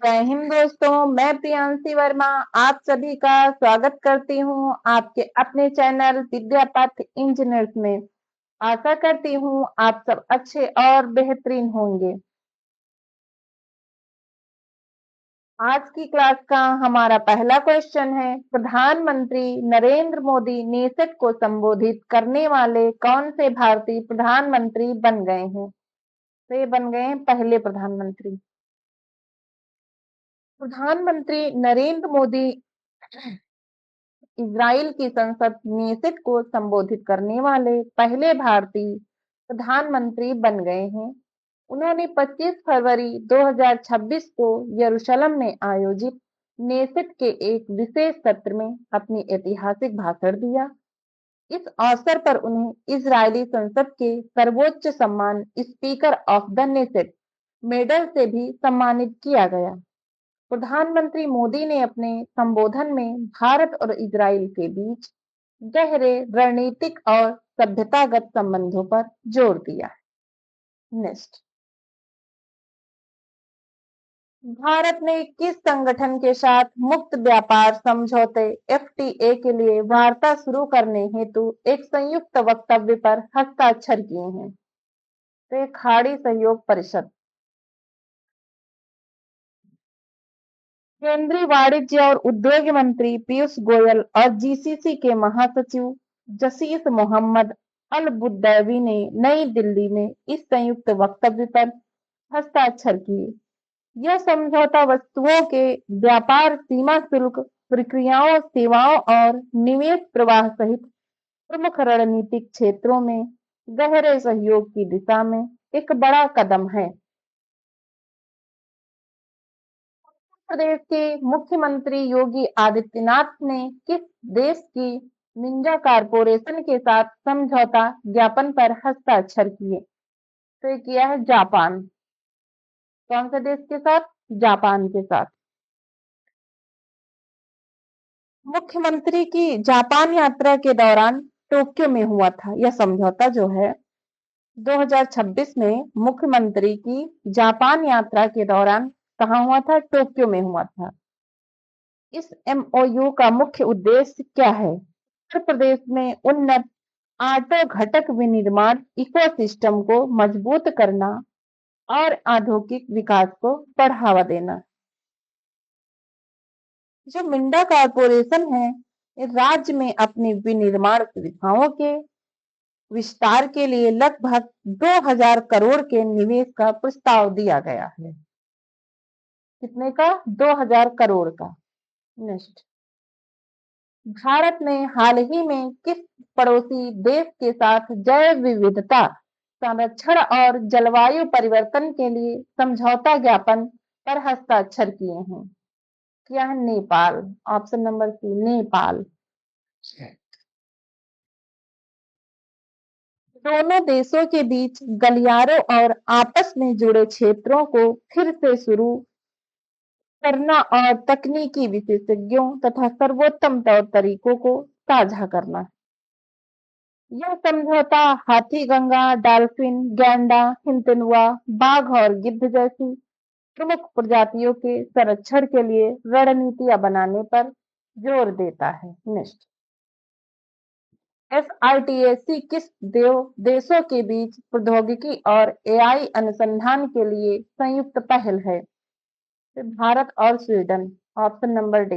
जय हिंद दोस्तों, मैं प्रियांशी वर्मा आप सभी का स्वागत करती हूँ आपके अपने चैनल विद्यापथ इंजीनियर्स में। आशा करती हूँ आप सब अच्छे और बेहतरीन होंगे। आज की क्लास का हमारा पहला क्वेश्चन है, प्रधानमंत्री नरेंद्र मोदी नेसेट को संबोधित करने वाले कौन से भारतीय प्रधानमंत्री बन गए हैं? तो ये बन गए हैं पहले प्रधानमंत्री। प्रधानमंत्री नरेंद्र मोदी इजराइल की संसद नेसेट को संबोधित करने वाले पहले भारतीय प्रधानमंत्री बन गए हैं। उन्होंने 25 फरवरी 2026 को यरूशलेम में आयोजित नेसेट के एक विशेष सत्र में अपनी ऐतिहासिक भाषण दिया। इस अवसर पर उन्हें इजरायली संसद के सर्वोच्च सम्मान speaker of the Knesset medal से भी सम्मानित किया गया। प्रधानमंत्री मोदी ने अपने संबोधन में भारत और इजराइल के बीच गहरे रणनीतिक और सभ्यतागत संबंधों पर जोर दिया। नेक्स्ट, भारत ने किस संगठन के साथ मुक्त व्यापार समझौते एफटीए के लिए वार्ता शुरू करने हेतु एक संयुक्त वक्तव्य पर हस्ताक्षर किए हैं? तो खाड़ी सहयोग परिषद। केंद्रीय वाणिज्य और उद्योग मंत्री पीयूष गोयल और जीसीसी के महासचिव जसीस मोहम्मद अल बुद्दैवी ने नई दिल्ली में इस संयुक्त वक्तव्य पर हस्ताक्षर किए। यह समझौता वस्तुओं के व्यापार, सीमा शुल्क, प्रक्रियाओं, सेवाओं और निवेश प्रवाह सहित प्रमुख रणनीतिक क्षेत्रों में गहरे सहयोग की दिशा में एक बड़ा कदम है। प्रदेश के मुख्यमंत्री योगी आदित्यनाथ ने किस देश की निंजा कॉरपोरेशन के साथ समझौता ज्ञापन पर हस्ताक्षर किए? तो ये किया है जापान। कौन से देश के साथ? जापान के साथ। मुख्यमंत्री की जापान यात्रा के दौरान टोक्यो में हुआ था यह समझौता जो है। 2026 में मुख्यमंत्री की जापान यात्रा के दौरान कहाँ हुआ था? टोक्यो में हुआ था। इस एमओयू का मुख्य उद्देश्य क्या है? उत्तर प्रदेश में उन्नत ऑटो घटक विनिर्माण इकोसिस्टम को मजबूत करना और औद्योगिक विकास को बढ़ावा देना। जो मिंडा कॉरपोरेशन है, राज्य में अपनी विनिर्माण सुविधाओं के विस्तार के लिए लगभग 2000 करोड़ के निवेश का प्रस्ताव दिया गया है। कितने का? 2000 करोड़ का। नेक्स्ट, भारत ने हाल ही में किस पड़ोसी देश के साथ जैव विविधता संरक्षण और जलवायु परिवर्तन के लिए समझौता ज्ञापन पर हस्ताक्षर किए हैं? क्या है? Nepal. Option number C, Nepal. दोनों देशों के बीच गलियारों और आपस में जुड़े क्षेत्रों को फिर से शुरू करना और तकनीकी विशेषज्ञों तथा सर्वोत्तम तौर तरीकों को साझा करना। यह समझौता हाथीगंगा, डॉल्फिन, गैंडा, हिंदुआ, बाघ और गिद्ध जैसी प्रमुख प्रजातियों के संरक्षण के लिए रणनीतियां बनाने पर जोर देता है। नेक्स्ट, एसआईटीएसी किस देशों के बीच प्रौद्योगिकी और एआई अनुसंधान के लिए संयुक्त पहल है? भारत और Sweden. Option number D.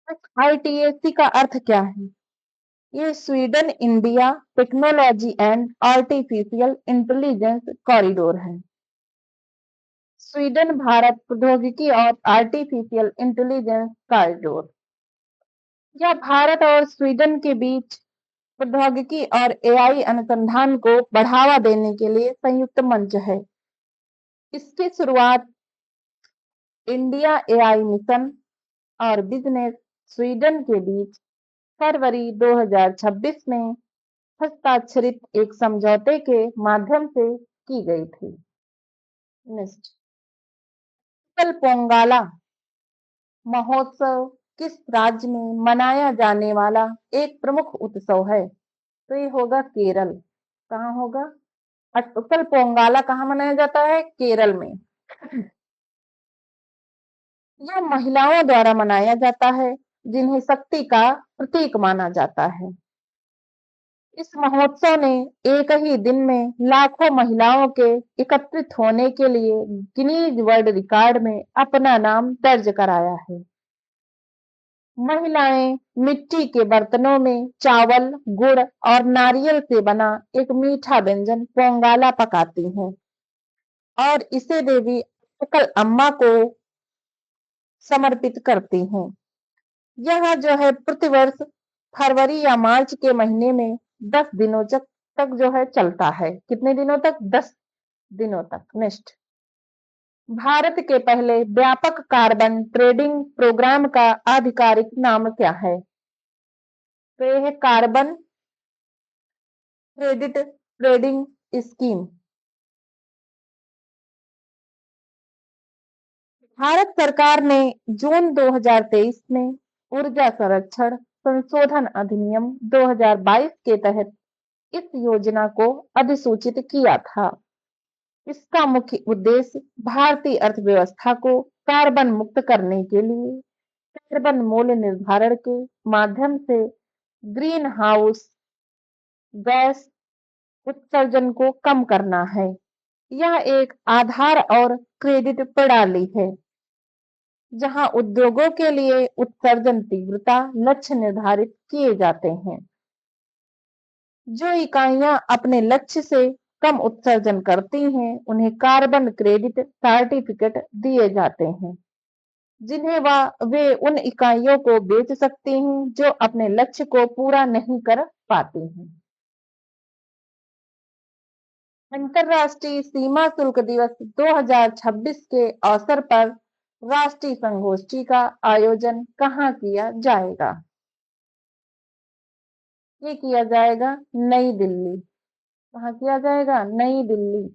SITAC का अर्थ क्या है? ये Sweden India technology and artificial intelligence corridor है। स्वीडन भारत प्रौद्योगिकी और आर्टिफिशियल इंटेलिजेंस कॉरिडोर। यह भारत और स्वीडन के बीच प्रौद्योगिकी और एआई अनुसंधान को बढ़ावा देने के लिए संयुक्त मंच है। इसकी शुरुआत इंडिया एआई मिशन और बिजनेस स्वीडन के बीच फरवरी 2026 में हस्ताक्षरित एक समझौते के माध्यम से की गई थी। नेक्स्ट, पोंगाला महोत्सव किस राज्य में मनाया जाने वाला एक प्रमुख उत्सव है? तो ये होगा केरल। कहाँ होगा? उत्तल पोंगाला कहाँ मनाया जाता है? केरल में। यह महिलाओं द्वारा मनाया जाता है, जिन्हें शक्ति का प्रतीक माना जाता है। इस महोत्सव ने एक ही दिन में लाखों महिलाओं के एकत्रित होने के लिए गिनीज वर्ल्ड रिकॉर्ड में अपना नाम दर्ज कराया है। महिलाएं मिट्टी के बर्तनों में चावल, गुड़ और नारियल से बना एक मीठा व्यंजन पोंगाला पकाती हैं और इसे देवी अक्कल अम्मा को समर्पित करती हैं। यह जो है प्रतिवर्ष फरवरी या मार्च के महीने में 10 दिनों तक जो है चलता है। कितने दिनों तक? 10 दिनों तक। नेक्स्ट, भारत के पहले व्यापक कार्बन ट्रेडिंग प्रोग्राम का आधिकारिक नाम क्या है? तो यह है carbon credit trading scheme. Bharat सरकार ने जून 2023 में ऊर्जा संरक्षण संशोधन अधिनियम 2022 के तहत इस योजना को अधिसूचित किया था। इसका मुख्य उद्देश्य भारतीय अर्थव्यवस्था को कार्बन मुक्त करने के लिए कार्बन मूल्य निर्धारण के माध्यम से ग्रीन हाउस गैस उत्सर्जन को कम करना है। यह एक आधार और क्रेडिट प्रणाली है, जहां उद्योगों के लिए उत्सर्जन तीव्रता लक्ष्य निर्धारित किए जाते हैं। जो इकाइयां अपने लक्ष्य से कम उत्सर्जन करती हैं, उन्हें कार्बन क्रेडिट सर्टिफिकेट दिए जाते हैं, जिन्हें वे उन इकाइयों को बेच सकती हैं जो अपने लक्ष्य को पूरा नहीं कर पाती हैं। अंतर्राष्ट्रीय सीमा शुल्क दिवस 2026 के अवसर पर राष्ट्रीय संगोष्ठी का आयोजन कहाँ किया जाएगा? ये किया जाएगा नई दिल्ली। कहाँ किया जाएगा? नई दिल्ली।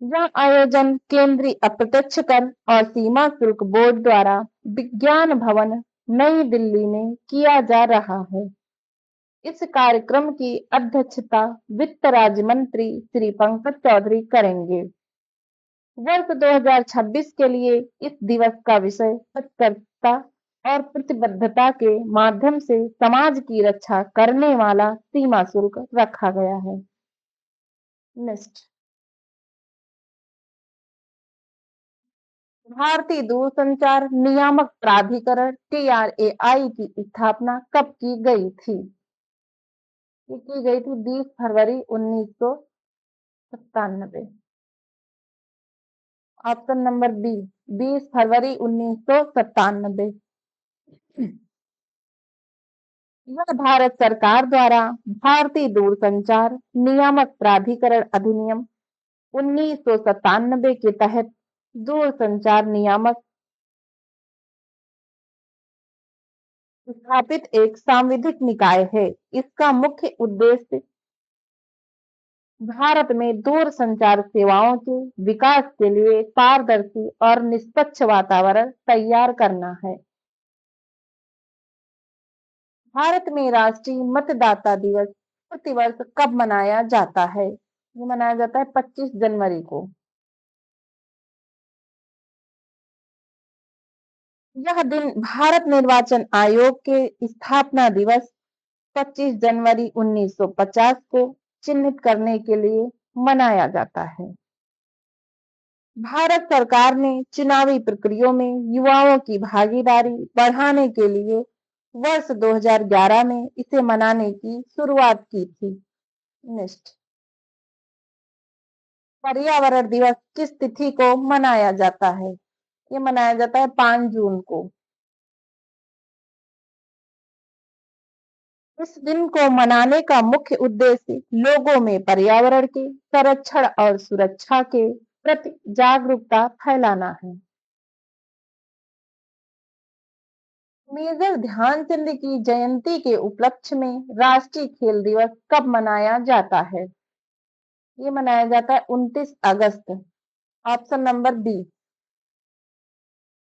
यह आयोजन केंद्रीय अप्रत्यक्ष कर और सीमा शुल्क बोर्ड द्वारा विज्ञान भवन नई दिल्ली में किया जा रहा है। इस कार्यक्रम की अध्यक्षता वित्त राज्य मंत्री श्री पंकज चौधरी करेंगे। वर्ष 2026 के लिए इस दिवस का विषय सतर्कता और प्रतिबद्धता के माध्यम से समाज की रक्षा करने वाला सीमा शुल्क रखा गया है। नेक्स्ट, भारतीय दूरसंचार नियामक प्राधिकरण TRAI की स्थापना कब की गई थी? ये की गई थी 20 फरवरी 1997। ऑप्शन नंबर बी, 20 फरवरी 1997। यह भारत सरकार द्वारा भारतीय दूरसंचार नियामक प्राधिकरण अधिनियम 1997 के तहत दूरसंचार नियामक स्थापित एक सांविधिक निकाय है। इसका मुख्य उद्देश्य भारत में दूरसंचार सेवाओं के विकास के लिए पारदर्शी और निष्पक्ष वातावरण तैयार करना है। भारत में राष्ट्रीय मतदाता दिवस प्रतिवर्ष कब मनाया जाता है? ये मनाया जाता है 25 जनवरी को। यह दिन भारत निर्वाचन आयोग के स्थापना दिवस 25 जनवरी 1950 को चिन्हित करने के लिए मनाया जाता है। भारत सरकार ने चुनावी प्रक्रियाओं में युवाओं की भागीदारी बढ़ाने के लिए वर्ष 2011 में इसे मनाने की शुरुआत की थी। नेक्स्ट, पर्यावरण दिवस किस तिथि को मनाया जाता है? ये मनाया जाता है 5 जून को। इस दिन को मनाने का मुख्य उद्देश्य लोगों में पर्यावरण के संरक्षण और सुरक्षा के प्रति जागरूकता फैलाना है। मेजर ध्यानचंद की जयंती के उपलक्ष्य में राष्ट्रीय खेल दिवस कब मनाया जाता है? ये मनाया जाता है 29 अगस्त। Option number B.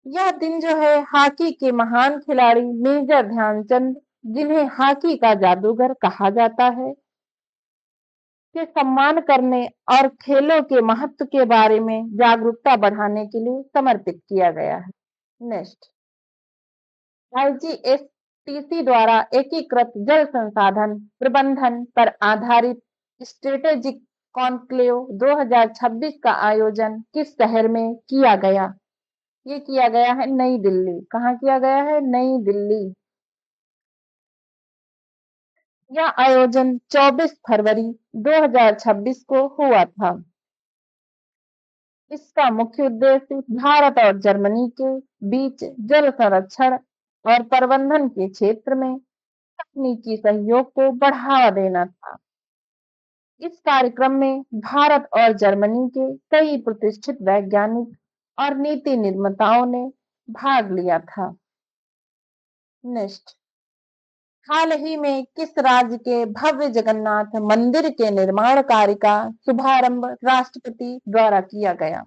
यह दिन जो है हॉकी के महान खिलाड़ी मेजर ध्यानचंद जिन्हें हॉकी का जादूगर कहा जाता है, के सम्मान करने और खेलों के महत्व के बारे में जागरूकता बढ़ाने के लिए समर्पित किया गया है। नेक्स्ट, आईजीएसटीसी द्वारा एकीकृत जल संसाधन प्रबंधन पर आधारित स्ट्रेटेजिक कॉन्क्लेव 2026 का आयोजन किस शहर में किया गया? ये किया गया है नई दिल्ली। कहाँ किया गया है? नई दिल्ली। यह आयोजन 24 फरवरी 2026 को हुआ था। इसका मुख्य उद्देश्य भारत और जर्मनी के बीच जल संरक्षण और प्रबंधन के क्षेत्र में तकनीकी सहयोग को बढ़ावा देना था। इस कार्यक्रम में भारत और जर्मनी के कई प्रतिष्ठित वैज्ञानिक और नीति निर्माताओं ने भाग लिया था। नेक्स्ट, हाल ही में किस राज्य के भव्य जगन्नाथ मंदिर के निर्माण कार्य का शुभारंभ राष्ट्रपति द्वारा किया गया?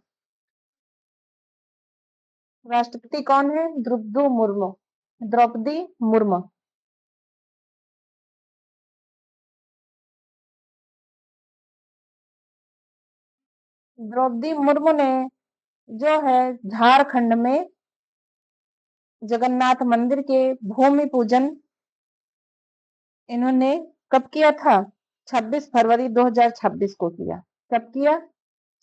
राष्ट्रपति कौन है? द्रौपदी मुर्मू। द्रौपदी मुर्मू ने जो है झारखंड में जगन्नाथ मंदिर के भूमि पूजन इन्होंने कब किया था? 26 फरवरी 2026 को किया। कब किया?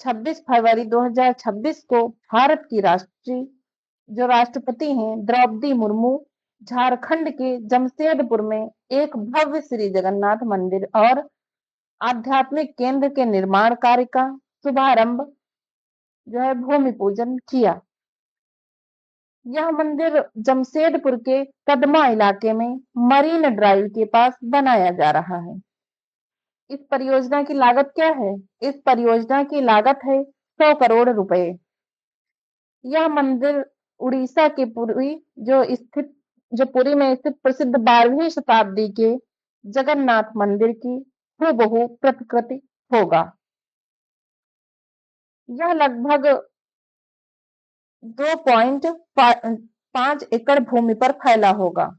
26 फरवरी 2026 को भारत की राष्ट्रीय जो राष्ट्रपति हैं द्रौपदी मुर्मू झारखंड के जमशेदपुर में एक भव्य श्री जगन्नाथ मंदिर और आध्यात्मिक केंद्र के निर्माण कार्य का शुभारंभ जो है भूमि पूजन किया। यह मंदिर जमशेदपुर के कदमा इलाके में मरीन ड्राइव के पास बनाया जा रहा है। इस परियोजना की लागत क्या है? इस परियोजना की लागत है 100 करोड़ रुपए। यह मंदिर उड़ीसा के पुरी में स्थित प्रसिद्ध 12वीं शताब्दी के जगन्नाथ मंदिर की हूबहू प्रतिकृति होगा। यह लगभग 2.5 एकड़ भूमि पर फैला होगा।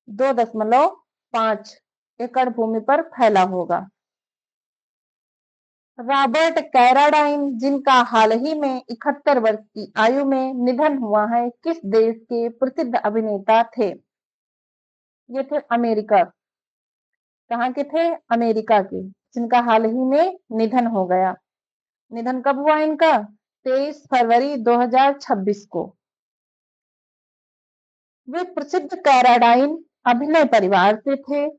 2.5 एकड़ भूमि पर फैला होगा। रॉबर्ट कैराडाइन जिनका हाल ही में 71 वर्ष की आयु में निधन हुआ है, किस देश के प्रसिद्ध अभिनेता थे? ये थे अमेरिका। कहाँ के थे? अमेरिका के, जिनका हाल ही में निधन हो गया। निधन कब हुआ इनका? 23 फरवरी 2026 को। वे प्रसिद्ध कैराडाइन अभिनय परिवार से थे।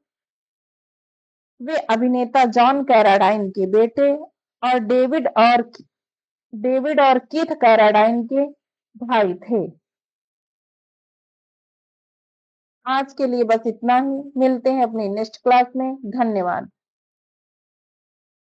वे अभिनेता जॉन कैराडाइन के बेटे और डेविड और कीथ कैराडाइन के भाई थे। आज के लिए बस इतना ही। मिलते हैं अपनी नेक्स्ट क्लास में। धन्यवाद।